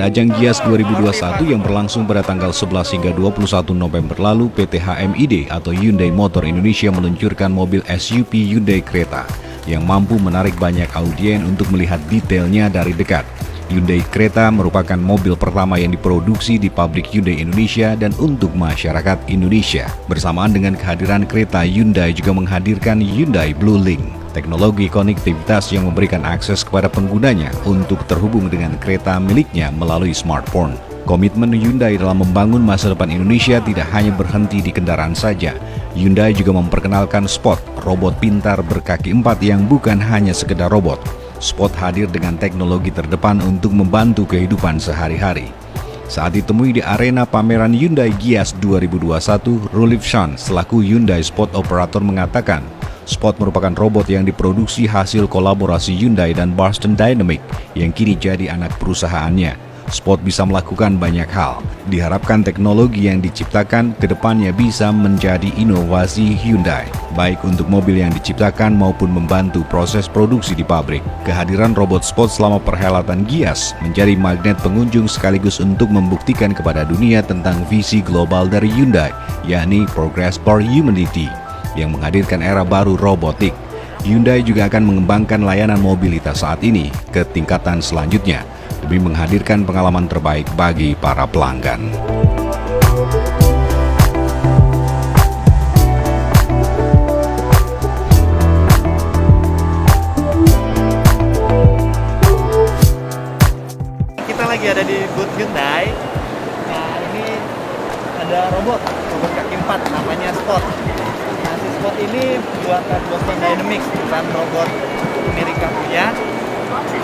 ajang Gias 2021 yang berlangsung pada tanggal 11 hingga 21 November lalu, PT HMID atau Hyundai Motor Indonesia meluncurkan mobil SUV Hyundai Creta yang mampu menarik banyak audiens untuk melihat detailnya dari dekat. Hyundai Creta merupakan mobil pertama yang diproduksi di pabrik Hyundai Indonesia dan untuk masyarakat Indonesia. Bersamaan dengan kehadiran Creta, Hyundai juga menghadirkan Hyundai Blue Link, teknologi konektivitas yang memberikan akses kepada penggunanya untuk terhubung dengan kereta miliknya melalui smartphone. Komitmen Hyundai dalam membangun masa depan Indonesia tidak hanya berhenti di kendaraan saja. Hyundai juga memperkenalkan Spot, robot pintar berkaki 4 yang bukan hanya sekedar robot. Spot hadir dengan teknologi terdepan untuk membantu kehidupan sehari-hari. Saat ditemui di arena pameran Hyundai Gias 2021, Rulif Shan selaku Hyundai Spot Operator mengatakan, Spot merupakan robot yang diproduksi hasil kolaborasi Hyundai dan Boston Dynamics yang kini jadi anak perusahaannya. Spot bisa melakukan banyak hal. Diharapkan teknologi yang diciptakan ke depannya bisa menjadi inovasi Hyundai, baik untuk mobil yang diciptakan maupun membantu proses produksi di pabrik. Kehadiran robot Spot selama perhelatan Gias menjadi magnet pengunjung sekaligus untuk membuktikan kepada dunia tentang visi global dari Hyundai, yakni Progress for Humanity, yang menghadirkan era baru robotik. Hyundai juga akan mengembangkan layanan mobilitas saat ini ke tingkatan selanjutnya demi menghadirkan pengalaman terbaik bagi para pelanggan. Kita lagi ada di booth Hyundai. Nah, ini ada robot kaki 4 namanya Spot. Nah, si Spot ini buatan Boston Dynamics, bukan robot Amerika punya.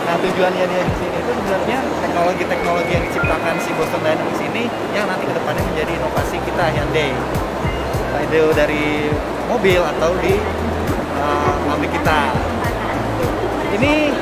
Nah, tujuannya dia di sini itu sebenarnya teknologi-teknologi yang diciptakan si Boston Dynamics ini yang nanti kedepannya menjadi inovasi kita Hyundai. Nah, itu dari mobil atau di pabrik kita. Ini